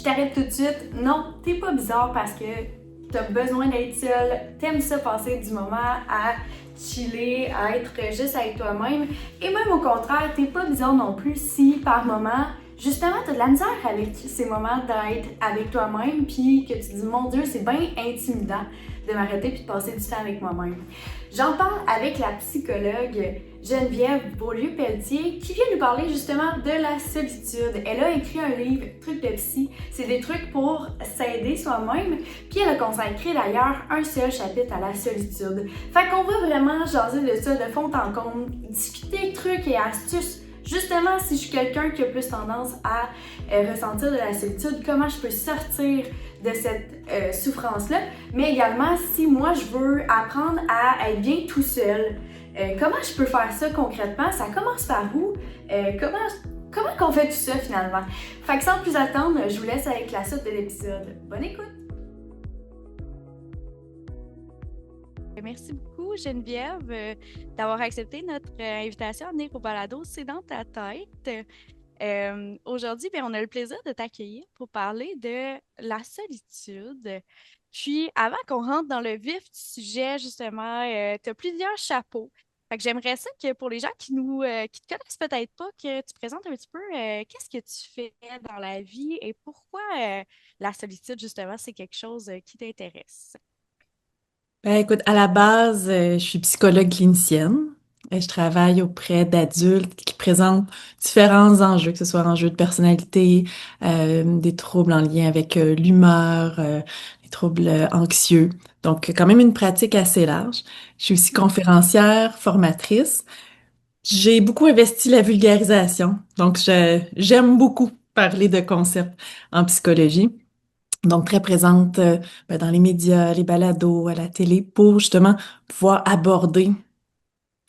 t'arrête tout de suite. Non, t'es pas bizarre parce que t'as besoin d'être seul, t'aimes ça passer du moment à chiller, à être juste avec toi-même. Et même au contraire, t'es pas bizarre non plus si par moment, justement, t'as de la misère avec ces moments d'être avec toi-même, puis que tu te dis, mon Dieu, c'est bien intimidant de m'arrêter puis de passer du temps avec moi-même. J'en parle avec la psychologue Geneviève Beaulieu-Pelletier qui vient nous parler justement de la solitude. Elle a écrit un livre, Trucs de psy. C'est des trucs pour s'aider soi-même. Puis elle a consacré d'ailleurs un seul chapitre à la solitude. Fait qu'on va vraiment jaser de ça de fond en comble, discuter trucs et astuces. Justement, si je suis quelqu'un qui a plus tendance à ressentir de la solitude, comment je peux sortir de cette souffrance-là, mais également si moi je veux apprendre à être bien tout seul, comment je peux faire ça concrètement? Ça commence par où? Comment qu'on fait tout ça finalement? Fait que sans plus attendre, je vous laisse avec la suite de l'épisode. Bonne écoute! Merci beaucoup, Geneviève, d'avoir accepté notre invitation à venir au balado C'est dans ta tête. Aujourd'hui, bien, on a le plaisir de t'accueillir pour parler de la solitude. Puis, avant qu'on rentre dans le vif du sujet, justement, tu as plusieurs chapeaux. Fait que j'aimerais ça que pour les gens qui te connaissent peut-être pas, que tu présentes un petit peu qu'est-ce que tu fais dans la vie et pourquoi la solitude, justement, c'est quelque chose qui t'intéresse. Ben, écoute, à la base, je suis psychologue clinicienne. Je travaille auprès d'adultes qui présentent différents enjeux, que ce soit enjeux de personnalité, des troubles en lien avec l'humeur, des troubles anxieux. Donc, quand même une pratique assez large. Je suis aussi conférencière, formatrice. J'ai beaucoup investi la vulgarisation. Donc, j'aime beaucoup parler de concepts en psychologie. Donc, très présente dans les médias, les balados, à la télé, pour justement pouvoir aborder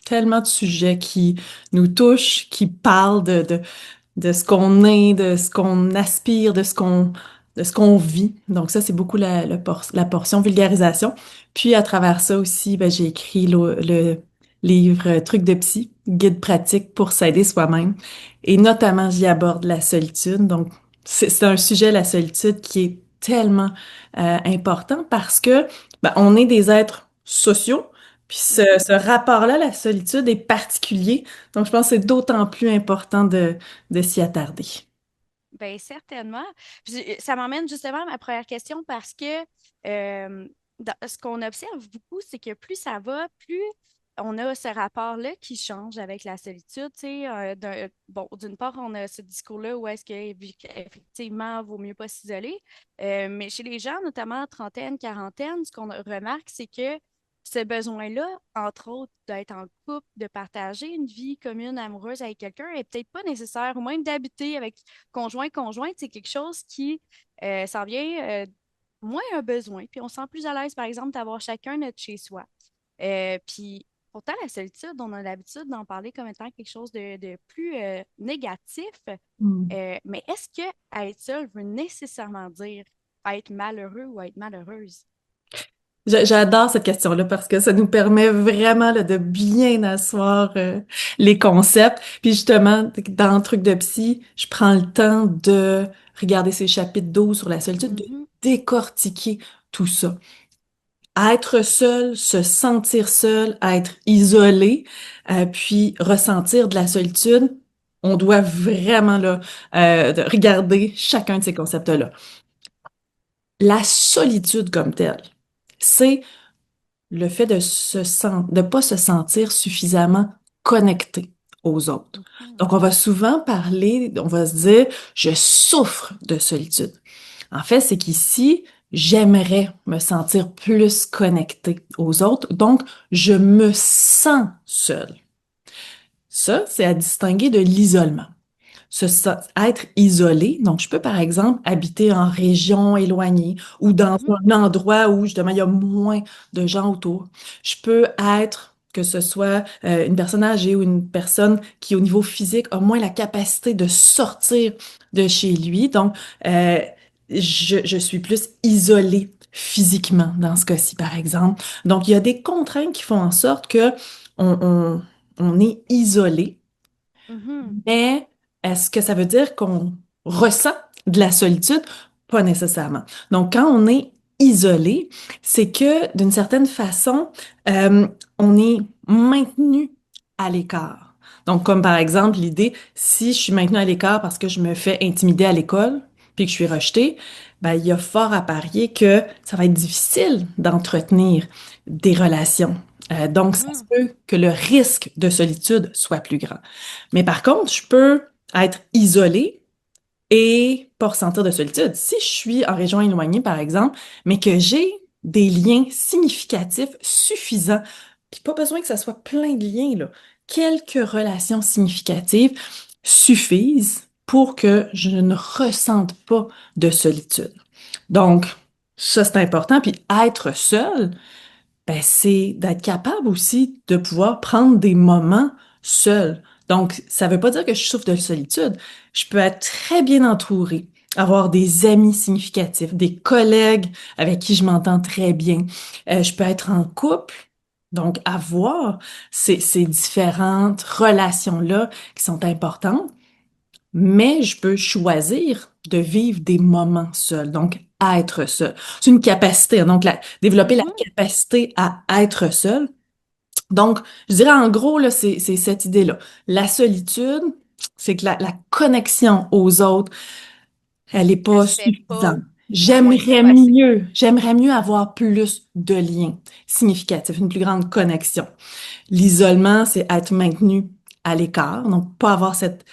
tellement de sujets qui nous touchent, qui parlent de ce qu'on est, de ce qu'on aspire, de ce qu'on vit. Donc ça, c'est beaucoup la portion vulgarisation. Puis à travers ça aussi, ben, j'ai écrit le livre Trucs de psy, guide pratique pour s'aider soi-même. Et notamment, j'y aborde la solitude. Donc c'est un sujet, la solitude, qui est tellement important parce que ben, on est des êtres sociaux. Puis ce rapport-là, la solitude, est particulier. Donc, je pense que c'est d'autant plus important de s'y attarder. Bien, certainement. Puis, ça m'emmène justement à ma première question parce que ce qu'on observe beaucoup, c'est que plus ça va, plus on a ce rapport-là qui change avec la solitude. Tu sais, bon, d'une part, on a ce discours-là où est-ce qu'effectivement, il vaut mieux pas s'isoler. Mais chez les gens, notamment trentaine, quarantaine, ce qu'on remarque, c'est que ce besoin-là, entre autres, d'être en couple, de partager une vie commune, amoureuse avec quelqu'un, est peut-être pas nécessaire, ou même d'habiter avec conjointe, c'est quelque chose qui s'en vient moins un besoin. Puis on se sent plus à l'aise, par exemple, d'avoir chacun notre chez-soi. Puis pourtant, la solitude, on a l'habitude d'en parler comme étant quelque chose de plus négatif. Mm. Mais est-ce que être seul veut nécessairement dire être malheureux ou être malheureuse? J'adore cette question-là parce que ça nous permet vraiment là, de bien asseoir les concepts. Puis justement, dans le truc de psy, je prends le temps de regarder ces chapitres 12 sur la solitude, de Mhm. décortiquer tout ça. Être seul, se sentir seul, être isolé, puis ressentir de la solitude, on doit vraiment là, de regarder chacun de ces concepts-là. La solitude comme telle, c'est le fait de pas se sentir suffisamment connecté aux autres. Mhm. Donc, on va souvent parler, on va se dire, je souffre de solitude. En fait, c'est qu'ici, j'aimerais me sentir plus connecté aux autres, donc je me sens seule. Ça, c'est à distinguer de l'isolement. Être isolé, donc je peux par exemple habiter en région éloignée ou dans Mhm. un endroit où justement il y a moins de gens autour. Je peux être, que ce soit une personne âgée ou une personne qui au niveau physique a moins la capacité de sortir de chez lui. Donc euh, je suis plus isolée physiquement dans ce cas-ci par exemple. Donc il y a des contraintes qui font en sorte que on, on on est isolé, Mhm. mais est-ce que ça veut dire qu'on ressent de la solitude? Pas nécessairement. Donc, quand on est isolé, c'est que d'une certaine façon, euh, on est maintenu à l'écart. Donc, comme par exemple l'idée, si je suis maintenue à l'écart parce que je me fais intimider à l'école, puis que je suis rejetée, ben, il y a fort à parier que ça va être difficile d'entretenir des relations. Donc, ça se Mhm. peut que le risque de solitude soit plus grand. Mais par contre, je peux être isolée et pas ressentir de solitude. Si je suis en région éloignée, par exemple, mais que j'ai des liens significatifs suffisants, puis pas besoin que ça soit plein de liens, là, quelques relations significatives suffisent pour que je ne ressente pas de solitude. Donc, ça, c'est important. Puis être seul, ben, c'est d'être capable aussi de pouvoir prendre des moments seul. Donc, ça veut pas dire que je souffre de solitude. Je peux être très bien entourée, avoir des amis significatifs, des collègues avec qui je m'entends très bien. Je peux être en couple. Donc, avoir ces différentes relations-là qui sont importantes, mais je peux choisir de vivre des moments seuls, donc être seul. C'est une capacité, hein. Donc développer la Mhm. capacité à être seul. Donc, je dirais en gros, là, c'est cette idée-là. La solitude, c'est que la connexion aux autres, elle n'est Elle pas se fait pas. suffisante. Ouais, c'est pas assez. J'aimerais mieux avoir plus de liens significatifs, une plus grande connexion. L'isolement, c'est être maintenu à l'écart, donc pas avoir cette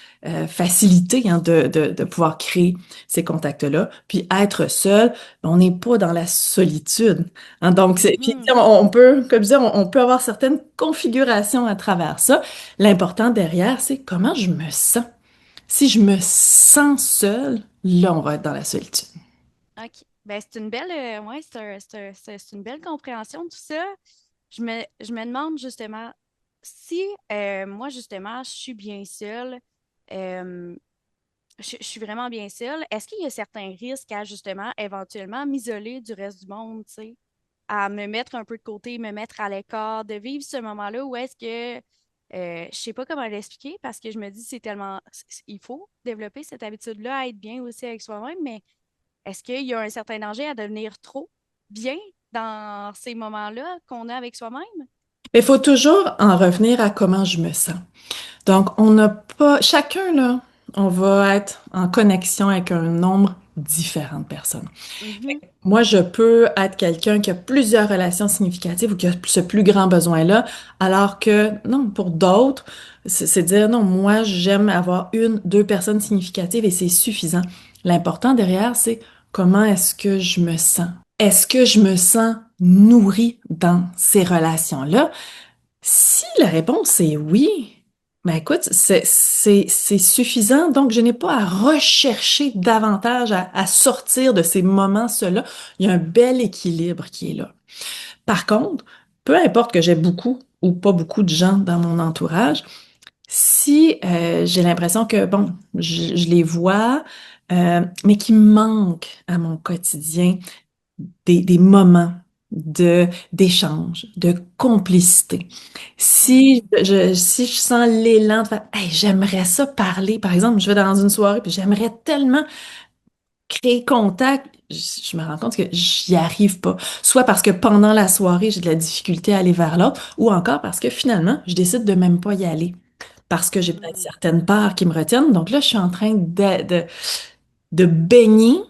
facilité hein, de pouvoir créer ces contacts-là. Puis être seul, on n'est pas dans la solitude. Hein. Donc, puis, Mhm. on peut, comme je disais, on peut avoir certaines configurations à travers ça. L'important derrière, c'est comment je me sens. Si je me sens seule, là, on va être dans la solitude. OK. Ben, c'est une belle, ouais, c'est une belle compréhension de tout ça. Je me demande justement si moi, justement, je suis bien seule, euh, je suis vraiment bien seule, est-ce qu'il y a certains risques à justement, éventuellement, m'isoler du reste du monde, tu sais, à me mettre un peu de côté, me mettre à l'écart, de vivre ce moment-là où est-ce que, je sais pas comment l'expliquer parce que je me dis c'est tellement, il faut développer cette habitude-là à être bien aussi avec soi-même, mais est-ce qu'il y a un certain danger à devenir trop bien dans ces moments-là qu'on a avec soi-même? Mais il faut toujours en revenir à comment je me sens. Donc, on n'a pas, chacun, là, on va être en connexion avec un nombre différent de personnes. Mhm. Moi, je peux être quelqu'un qui a plusieurs relations significatives ou qui a ce plus grand besoin-là, alors que, non, pour d'autres, c'est dire, non, moi, j'aime avoir une, deux personnes significatives et c'est suffisant. L'important derrière, c'est comment est-ce que je me sens? Est-ce que je me sens nourrie dans ces relations-là? Si la réponse est oui, ben écoute, c'est suffisant. Donc, je n'ai pas à rechercher davantage, à sortir de ces moments ceux-là. Il y a un bel équilibre qui est là. Par contre, peu importe que j'ai beaucoup ou pas beaucoup de gens dans mon entourage, si j'ai l'impression que, bon, je les vois, mais qu'il me manque à mon quotidien des moments d'échange, de complicité. Mhm. Si je sens l'élan de faire, hey, j'aimerais ça parler, par exemple, je vais dans une soirée puis j'aimerais tellement créer contact, je me rends compte que j'y arrive pas. Soit parce que pendant la soirée, j'ai de la difficulté à aller vers l'autre, ou encore parce que finalement, je décide de même pas y aller. Parce que j'ai peut-être Mhm. certaines peurs qui me retiennent. Donc là, je suis en train de baigner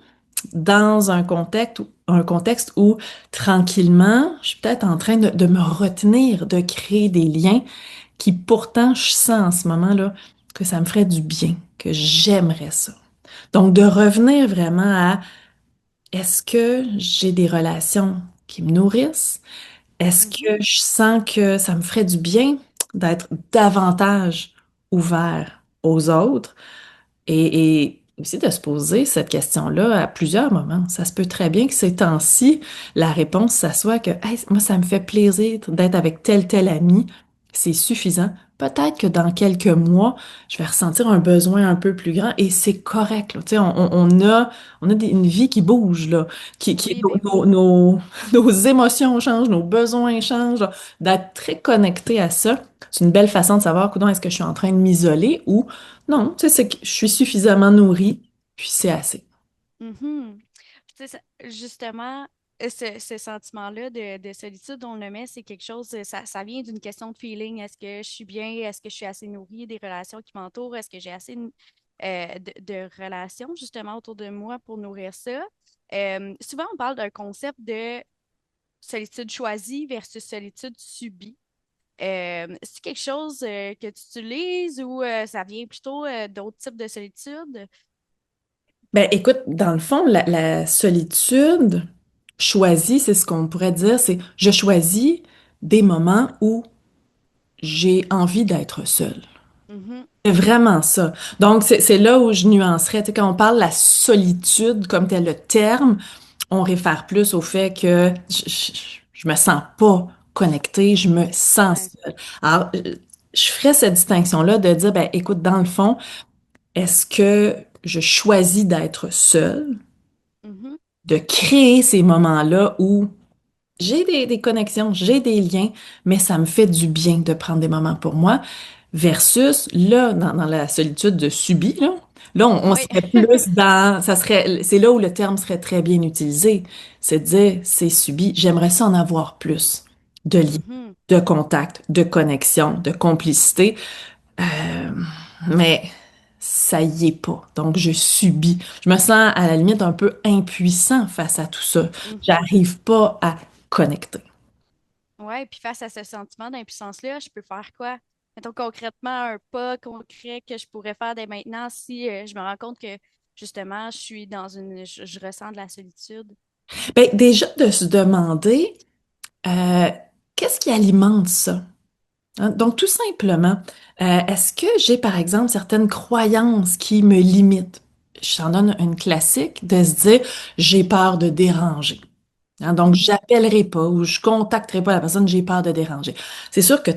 dans un contexte où tranquillement, je suis peut-être en train de me retenir, de créer des liens qui pourtant je sens en ce moment-là que ça me ferait du bien, que j'aimerais ça. Donc de revenir vraiment à est-ce que j'ai des relations qui me nourrissent? Est-ce Mhm. que je sens que ça me ferait du bien d'être davantage ouvert aux autres? Et aussi de se poser cette question-là à plusieurs moments. Ça se peut très bien que ces temps-ci, la réponse, ça soit que hey, moi, ça me fait plaisir d'être avec tel ami. C'est suffisant. Peut-être que dans quelques mois, je vais ressentir un besoin un peu plus grand et c'est correct, là. Tu sais, une vie qui bouge, là, Oui, ben oui. nos émotions changent, nos besoins changent, là. D'être très connecté à ça, c'est une belle façon de savoir, coudonc, est-ce que je suis en train de m'isoler ou non, tu sais, c'est que je suis suffisamment nourrie, puis c'est assez. Mhm. Puis, tu sais, justement, ce sentiment-là de solitude, on le met, c'est quelque chose, ça vient d'une question de feeling. Est-ce que je suis bien? Est-ce que je suis assez nourrie des relations qui m'entourent? Est-ce que j'ai assez de relations, justement, autour de moi pour nourrir ça? Souvent, on parle d'un concept de solitude choisie versus solitude subie. C'est quelque chose que tu utilises ou ça vient plutôt d'autres types de solitude? Ben, écoute, dans le fond, la solitude choisie, c'est ce qu'on pourrait dire, c'est je choisis des moments où j'ai envie d'être seule. Mhm. C'est vraiment ça. Donc, c'est là où je nuancerais. Tu sais, quand on parle de la solitude comme tel le terme, on réfère plus au fait que je me sens pas connectée, je me Ouais. sens seule. Alors, je ferais cette distinction-là de dire, ben, écoute, dans le fond, est-ce que je choisis d'être seule, Mhm. de créer ces moments-là où j'ai des connexions, j'ai des liens, mais ça me fait du bien de prendre des moments pour moi, versus là, dans la solitude de subie, là, on Oui. serait plus c'est là où le terme serait très bien utilisé. C'est de dire, c'est subi, j'aimerais ça en avoir plus de liens, Mhm. de contacts, de connexions, de complicité. Euh, mais ça y est pas. Donc, je subis. Je me sens à la limite un peu impuissant face à tout ça. Mhm. J'arrive pas à connecter. Ouais, puis face à ce sentiment d'impuissance-là, je peux faire quoi? Mettons concrètement un pas concret que je pourrais faire dès maintenant si je me rends compte que justement je suis dans je ressens de la solitude. Ben, déjà, de se demander euh, qu'est-ce qui alimente ça? Hein? Donc, tout simplement, est-ce que j'ai, par exemple, certaines croyances qui me limitent? Je t'en donne une classique de se dire, j'ai peur de déranger. Hein, donc, Mhm. j'appellerai pas ou je contacterai pas la personne, j'ai peur de déranger. C'est sûr que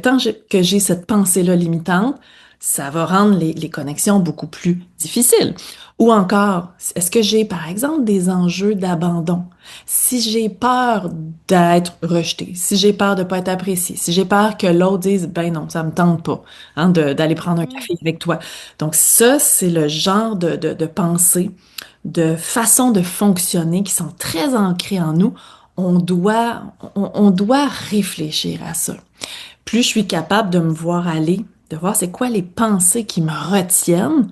que j'ai cette pensée-là limitante, ça va rendre les connexions beaucoup plus difficiles. Ou encore, est-ce que j'ai, par exemple, des enjeux d'abandon? Si j'ai peur d'être rejetée, si j'ai peur de pas être appréciée, si j'ai peur que l'autre dise, ben non, ça me tente pas, hein, d'aller prendre un Mhm. café avec toi. Donc, ça, c'est le genre de pensée, de façon de fonctionner qui sont très ancrées en nous. On doit réfléchir à ça. Plus je suis capable de me voir aller, de voir c'est quoi les pensées qui me retiennent,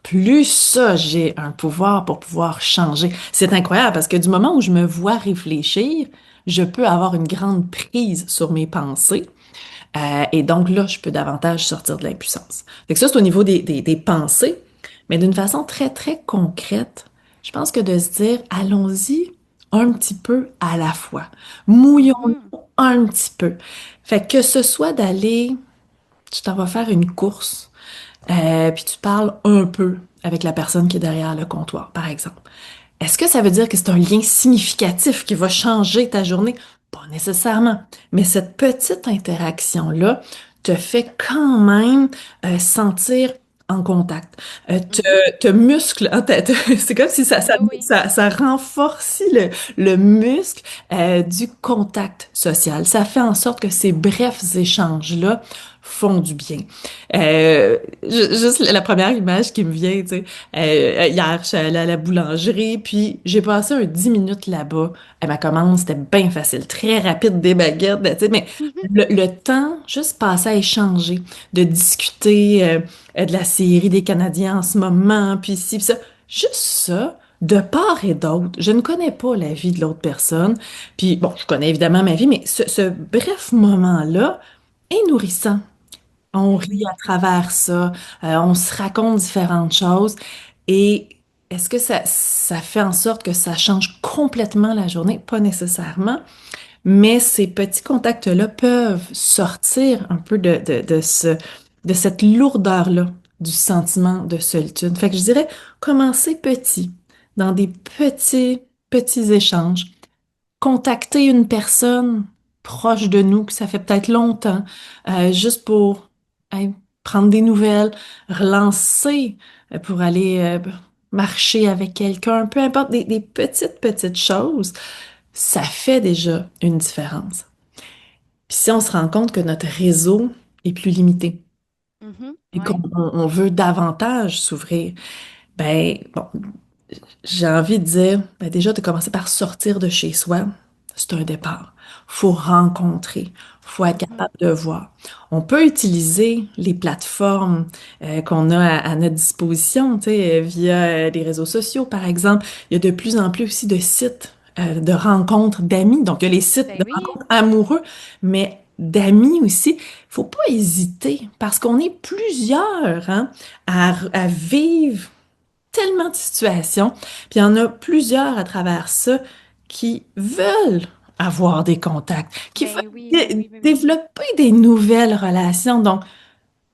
plus ça, j'ai un pouvoir pour pouvoir changer. C'est incroyable parce que du moment où je me vois réfléchir, je peux avoir une grande prise sur mes pensées. Et donc là, je peux davantage sortir de l'impuissance. Fait que ça, c'est au niveau des pensées, mais d'une façon très, très concrète, je pense que de se dire, allons-y un petit peu à la fois. Mhm. Mouillons-nous un petit peu. Fait que ce soit d'aller, tu t'en vas faire une course, puis tu parles un peu avec la personne qui est derrière le comptoir, par exemple. Est-ce que ça veut dire que c'est un lien significatif qui va changer ta journée? Pas nécessairement, mais cette petite interaction-là te fait quand même sentir en contact, Mhm. te muscle, hein, c'est comme si Oui, oui. ça renforce le muscle du contact social. Ça fait en sorte que ces brefs échanges-là font du bien. Juste la première image qui me vient, tu sais, hier, je suis allée à la boulangerie, puis j'ai passé un 10 minutes là-bas. Et ma commande, c'était bien facile, très rapide, des baguettes, tu sais, mais le temps, juste passé à échanger, de discuter de la série des Canadiens en ce moment, puis ci, puis ça. Juste ça, de part et d'autre, je ne connais pas la vie de l'autre personne, puis bon, je connais évidemment ma vie, mais ce bref moment-là est nourrissant. On Ben rit à oui. travers ça, on se raconte différentes choses. Et est-ce que ça fait en sorte que ça change complètement la journée? Pas nécessairement, mais ces petits contacts-là peuvent sortir un peu de cette lourdeur-là du sentiment de solitude. Fait que je dirais commencer petit, dans des petits échanges, contacter une personne proche de nous, que ça fait peut-être longtemps, juste pour hey, prendre des nouvelles, relancer pour aller marcher avec quelqu'un, peu importe, des petites choses, ça fait déjà une différence. Puis si on se rend compte que notre réseau est plus limité Mhm. et Ouais. on veut davantage s'ouvrir, ben bon. j'ai envie de dire, ben déjà, de commencer par sortir de chez soi, c'est un départ. Faut rencontrer, faut être Mhm. capable de voir. On peut utiliser les plateformes qu'on a à notre disposition, tu sais, via les réseaux sociaux, par exemple. Il y a de plus en plus aussi de sites de rencontres d'amis. Donc, il y a les sites Ben de oui, rencontres amoureux, mais d'amis aussi. Faut pas hésiter parce qu'on est plusieurs, hein, à vivre tellement de situations, puis il y en a plusieurs à travers ça qui veulent avoir des contacts, qui veulent ben oui, oui, oui, oui, oui. développer des nouvelles relations. Donc,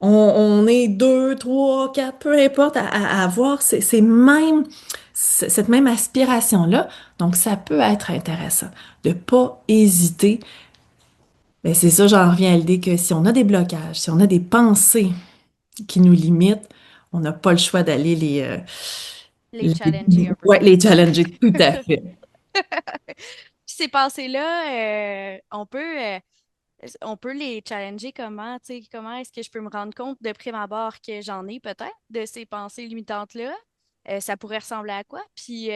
on est deux, trois, quatre, peu importe, à avoir cette même aspiration-là. Donc, ça peut être intéressant de pas hésiter. Mais c'est ça, j'en reviens à l'idée que si on a des blocages, si on a des pensées qui nous limitent, on n'a pas le choix d'aller Les challenger un peu. ouais, les challenger, tout à fait. Puis ces pensées-là, on peut les challenger comment, tu sais, comment est-ce que je peux me rendre compte de prime abord que j'en ai peut-être de ces pensées limitantes-là? Ça pourrait ressembler à quoi? Puis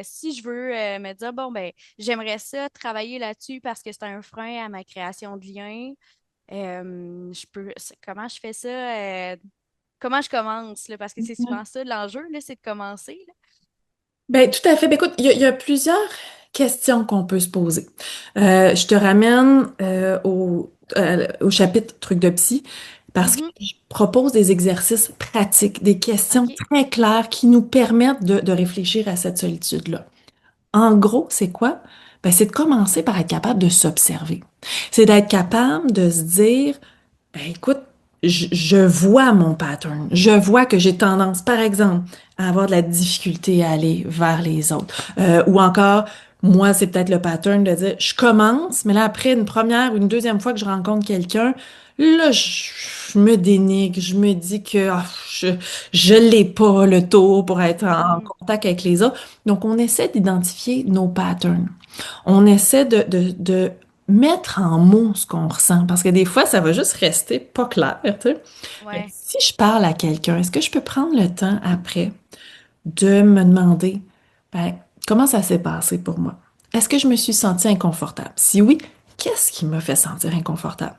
si je veux me dire, bon, ben, j'aimerais ça travailler là-dessus parce que c'est un frein à ma création de liens. Comment je fais ça? Comment je commence, là? Parce que c'est souvent ça l'enjeu, là, c'est de commencer, là. Ben, tout à fait. Ben, écoute, il y a plusieurs questions qu'on peut se poser. Je te ramène au chapitre truc de psy parce que Mhm. je propose des exercices pratiques, des questions OK. très claires qui nous permettent de réfléchir à cette solitude-là. En gros, c'est quoi? Ben, c'est de commencer par être capable de s'observer. C'est d'être capable de se dire, ben, écoute, je vois mon pattern. Je vois que j'ai tendance, par exemple, à avoir de la difficulté à aller vers les autres. Ou encore, moi, c'est peut-être le pattern de dire, je commence, mais là, après une première ou une deuxième fois que je rencontre quelqu'un, là, je me dénigre, je me dis que je l'ai pas le tour pour être en Mhm. contact avec les autres. Donc, on essaie d'identifier nos patterns. On essaie de mettre en mots ce qu'on ressent, parce que des fois, ça va juste rester pas clair, tu sais. Mais Ouais. si je parle à quelqu'un, est-ce que je peux prendre le temps après de me demander, ben, comment ça s'est passé pour moi? Est-ce que je me suis sentie inconfortable? Si oui, qu'est-ce qui m'a fait sentir inconfortable?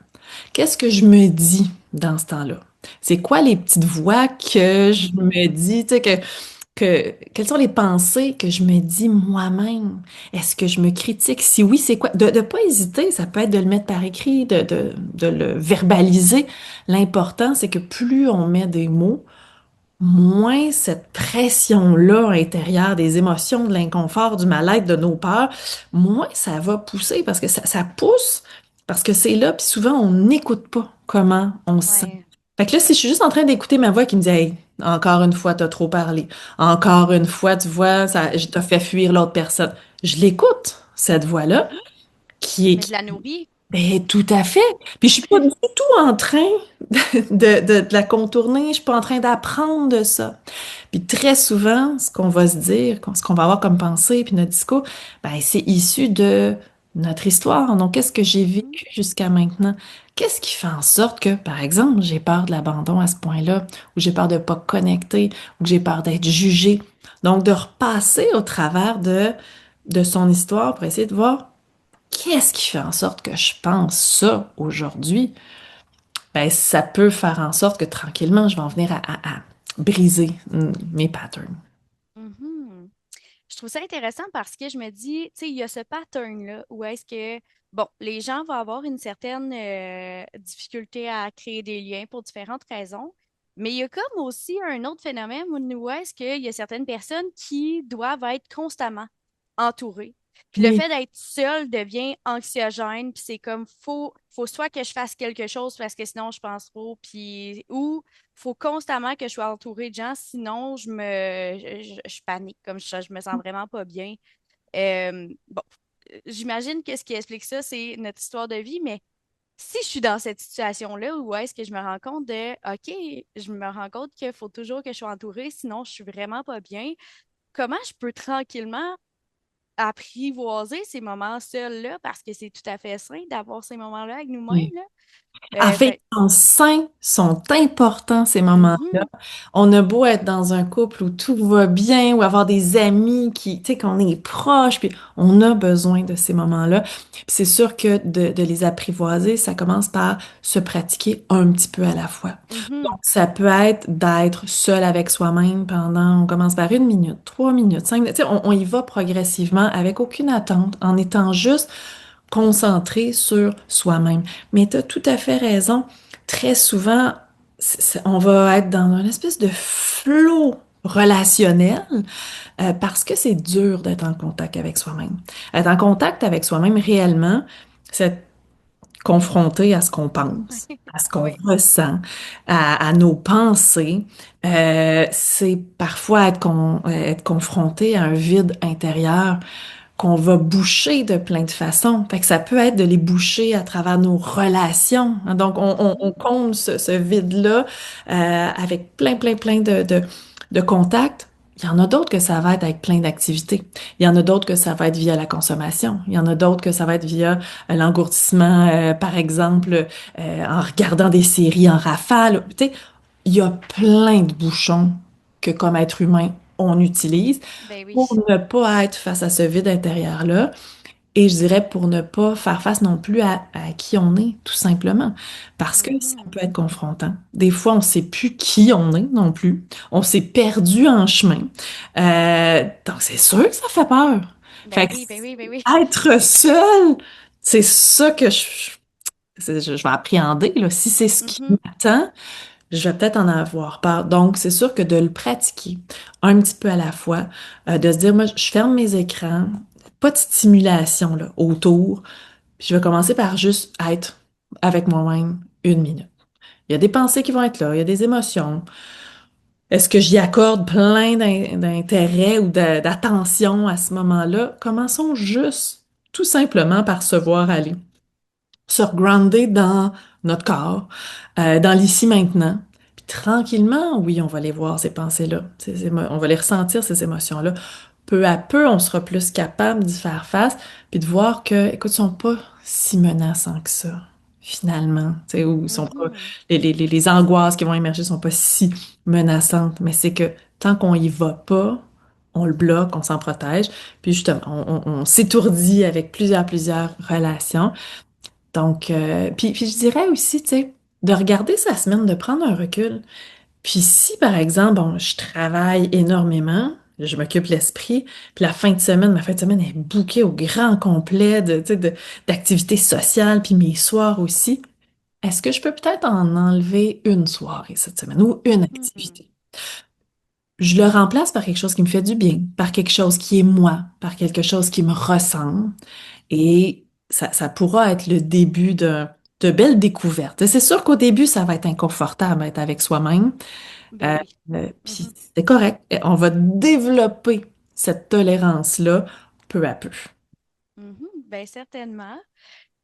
Qu'est-ce que je me dis dans ce temps-là? C'est quoi les petites voix que je Mhm. me dis, tu sais, quelles sont les pensées que je me dis moi-même? Est-ce que je me critique? Si oui, c'est quoi? De ne pas hésiter, ça peut être de le mettre par écrit, de le verbaliser. L'important, c'est que plus on met des mots, moins cette pression-là intérieure des émotions, de l'inconfort, du mal-être, de nos peurs, moins ça va pousser parce que ça pousse, parce que c'est là, puis souvent on n'écoute pas comment on se sent. Ouais. Fait que là, si je suis juste en train d'écouter ma voix qui me dit, hey, encore une fois, t'as trop parlé. Encore une fois, tu vois, ça, je t'ai fait fuir l'autre personne. Je l'écoute, cette voix-là, Mhm. qui est, Mais je la nourris. ben, tout à fait. Puis je suis pas du tout en train de la contourner, je suis pas en train d'apprendre de ça. Puis très souvent, ce qu'on va se dire, ce qu'on va avoir comme pensée, puis notre discours, ben, c'est issu de notre histoire. Donc, qu'est-ce que j'ai Mhm. vécu jusqu'à maintenant? Qu'est-ce qui fait en sorte que, par exemple, j'ai peur de l'abandon à ce point-là, ou j'ai peur de pas connecter, ou que j'ai peur d'être jugée. Donc, de repasser au travers de son histoire pour essayer de voir qu'est-ce qui fait en sorte que je pense ça aujourd'hui? Ben, ça peut faire en sorte que tranquillement, je vais en venir à briser mes patterns. Mhm. Je trouve ça intéressant parce que je me dis, tu sais, il y a ce pattern-là où est-ce que, bon, les gens vont avoir une certaine difficulté à créer des liens pour différentes raisons, mais il y a comme aussi un autre phénomène où est-ce qu'il y a certaines personnes qui doivent être constamment entourées. Puis le Oui. fait d'être seul devient anxiogène, puis c'est comme, faut soit que je fasse quelque chose parce que sinon je pense trop, puis, ou faut constamment que je sois entourée de gens, sinon je panique, comme je me sens vraiment pas bien. Bon, j'imagine que ce qui explique ça, c'est notre histoire de vie, mais si je suis dans cette situation-là, où est-ce que je me rends compte de, OK, je me rends compte qu'il faut toujours que je sois entourée, sinon je suis vraiment pas bien, comment je peux tranquillement apprivoiser ces moments seuls-là, parce que c'est tout à fait sain d'avoir ces moments-là avec nous-mêmes, Oui. là? En fait, Fait, les sains sont importants, ces moments-là. mhm, On a beau être dans un couple où tout va bien, ou avoir des amis qui, tu sais, qu'on est proches, puis on a besoin de ces moments-là. Puis c'est sûr que de les apprivoiser, ça commence par se pratiquer un petit peu à la fois. mhm. Donc, ça peut être d'être seul avec soi-même pendant, on commence par 1 minute, 3 minutes, 5 minutes. Tu sais, on y va progressivement avec aucune attente, en étant juste concentré sur soi-même. Mais tu as tout à fait raison. Très souvent, on va être dans une espèce de flot relationnel parce que c'est dur d'être en contact avec soi-même. Être en contact avec soi-même réellement, c'est être confronté à ce qu'on pense, à ce qu'on Ouais. ressent, à nos pensées. C'est parfois être confronté à un vide intérieur qu'on va boucher de plein de façons. Fait que ça peut être de les boucher à travers nos relations. Donc, on Mhm. comble ce vide-là avec plein de contacts. Il y en a d'autres que ça va être avec plein d'activités. Il y en a d'autres que ça va être via la consommation. Il y en a d'autres que ça va être via l'engourdissement, par exemple, en regardant des séries en rafale. Tu sais, il y a plein de bouchons que, comme être humain, on utilise Ben oui. pour ne pas être face à ce vide intérieur-là et je dirais pour ne pas faire face non plus à qui on est, tout simplement. Parce que ça Mhm. peut être confrontant. Des fois, on ne sait plus qui on est non plus. On s'est perdu en chemin. Donc, c'est sûr que ça fait peur. Fait Ben que oui, ben oui, ben oui. être seul, c'est ça que je vais appréhender, là. Si c'est ce qui Mhm. m'attend, je vais peut-être en avoir peur. Donc, c'est sûr que de le pratiquer un petit peu à la fois, de se dire, moi, je ferme mes écrans, pas de stimulation là, autour, puis je vais commencer par juste être avec moi-même 1 minute. Il y a des pensées qui vont être là, il y a des émotions. Est-ce que j'y accorde plein d'intérêt ou d'attention à ce moment-là? Commençons juste tout simplement par se voir aller se regrounder dans notre corps, dans l'ici maintenant. Puis tranquillement, oui, on va les voir, ces pensées-là. On va les ressentir, ces émotions-là. Peu à peu, on sera plus capable d'y faire face, puis de voir que, écoute, ils sont pas si menaçants que ça, finalement. Tu sais, ou ils sont pas, Mhm. les angoisses qui vont émerger sont pas si menaçantes. Mais c'est que tant qu'on y va pas, on le bloque, on s'en protège, puis justement, on s'étourdit avec plusieurs relations. Donc, puis je dirais aussi, tu sais, de regarder sa semaine, de prendre un recul. Puis si, par exemple, bon, je travaille énormément, je m'occupe l'esprit, puis la fin de semaine, ma fin de semaine est bouquée au grand complet tu sais, d'activités sociales, puis mes soirs aussi. Est-ce que je peux peut-être en enlever une soirée cette semaine ou une Mhm. activité? Je le remplace par quelque chose qui me fait du bien, par quelque chose qui est moi, par quelque chose qui me ressemble. Et ça pourra être le début de belles découvertes. C'est sûr qu'au début, ça va être inconfortable d'être avec soi-même. Ben Euh, oui. puis Mhm. c'est correct. On va développer cette tolérance-là peu à peu. Mhm. Ben certainement.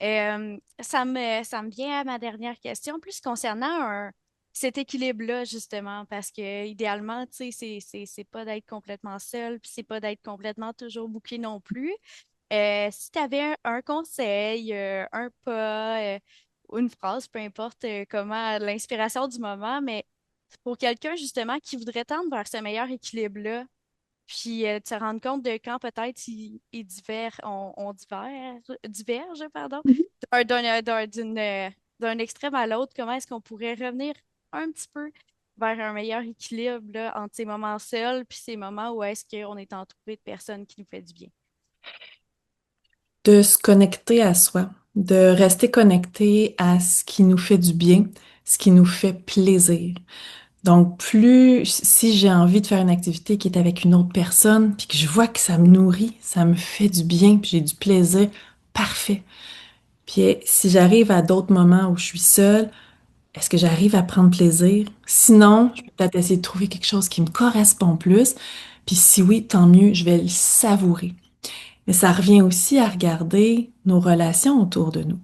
Ça me vient à ma dernière question, plus concernant cet équilibre-là, justement, parce que idéalement, tu sais, c'est pas d'être complètement seul, puis c'est pas d'être complètement toujours bouclé non plus. Si tu avais un conseil, un pas, ou une phrase, peu importe comment, l'inspiration du moment, mais pour quelqu'un justement qui voudrait tendre vers ce meilleur équilibre-là, puis de se rendre compte de quand peut-être il diverge, pardon, d'un extrême à l'autre, comment est-ce qu'on pourrait revenir un petit peu vers un meilleur équilibre là, entre ces moments seuls puis ces moments où est-ce qu'on est entouré de personnes qui nous fait du bien. De se connecter à soi, de rester connecté à ce qui nous fait du bien, ce qui nous fait plaisir. Donc, si j'ai envie de faire une activité qui est avec une autre personne, puis que je vois que ça me nourrit, ça me fait du bien, puis j'ai du plaisir, parfait. Puis si j'arrive à d'autres moments où je suis seule, est-ce que j'arrive à prendre plaisir? Sinon, je Mhm. peux peut-être essayer de trouver quelque chose qui me correspond plus. Puis si oui, tant mieux, je vais le savourer. Mais ça revient aussi à regarder nos relations autour de nous.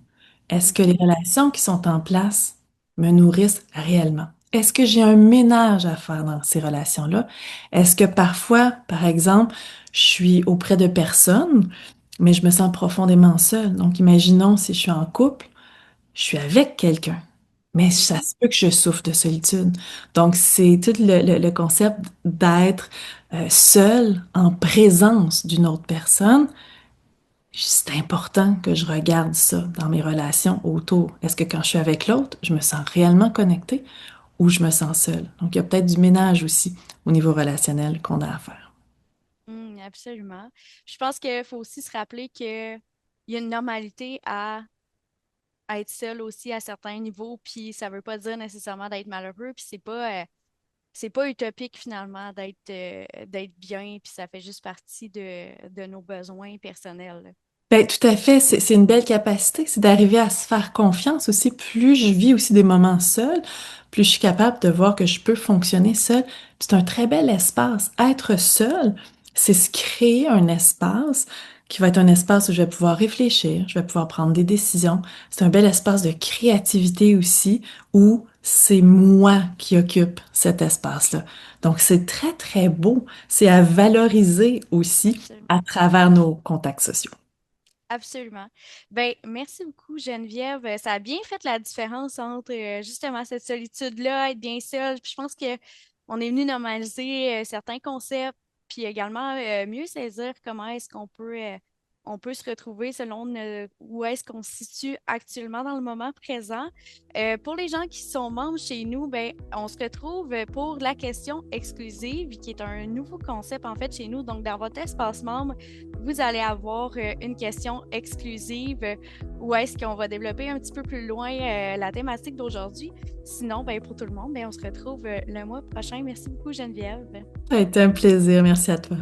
Est-ce que les Mhm. relations qui sont en place me nourrissent réellement? Est-ce que j'ai un ménage à faire dans ces relations-là? Est-ce que parfois, par exemple, je suis auprès de personnes, mais je me sens profondément seule? Donc, imaginons si je suis en couple, je suis avec quelqu'un, mais ça se peut que je souffre de solitude. Donc, c'est tout le concept d'être seul en présence d'une autre personne. C'est important que je regarde ça dans mes relations autour. Est-ce que quand je suis avec l'autre, je me sens réellement connectée ou je me sens seule? Donc, il y a peut-être du ménage aussi au niveau relationnel qu'on a à faire. Absolument. Je pense qu'il faut aussi se rappeler qu'il y a une normalité à être seul aussi à certains niveaux, puis ça veut pas dire nécessairement d'être malheureux, puis c'est pas utopique finalement d'être bien, puis ça fait juste partie de nos besoins personnels. Ben, tout à fait, c'est une belle capacité, c'est d'arriver à se faire confiance aussi. Plus je vis aussi des moments seuls, plus je suis capable de voir que je peux fonctionner seule. C'est un très bel espace. Être seul, c'est se créer un espace qui va être un espace où je vais pouvoir réfléchir, je vais pouvoir prendre des décisions. C'est un bel espace de créativité aussi, où c'est moi qui occupe cet espace-là. Donc, c'est très, très beau. C'est à valoriser aussi Absolument. à travers nos contacts sociaux. Absolument. Ben, merci beaucoup, Geneviève. Ça a bien fait la différence entre justement cette solitude-là, être bien seule. Puis je pense que on est venu normaliser certains concepts, puis également mieux saisir comment est-ce on peut se retrouver selon où est-ce qu'on se situe actuellement dans le moment présent. Pour les gens qui sont membres chez nous, ben, on se retrouve pour la question exclusive, qui est un nouveau concept en fait chez nous. Donc, dans votre espace membre, vous allez avoir une question exclusive où est-ce qu'on va développer un petit peu plus loin la thématique d'aujourd'hui. Sinon, ben, pour tout le monde, ben, on se retrouve le mois prochain. Merci beaucoup, Geneviève. Ça a été un plaisir. Merci à toi.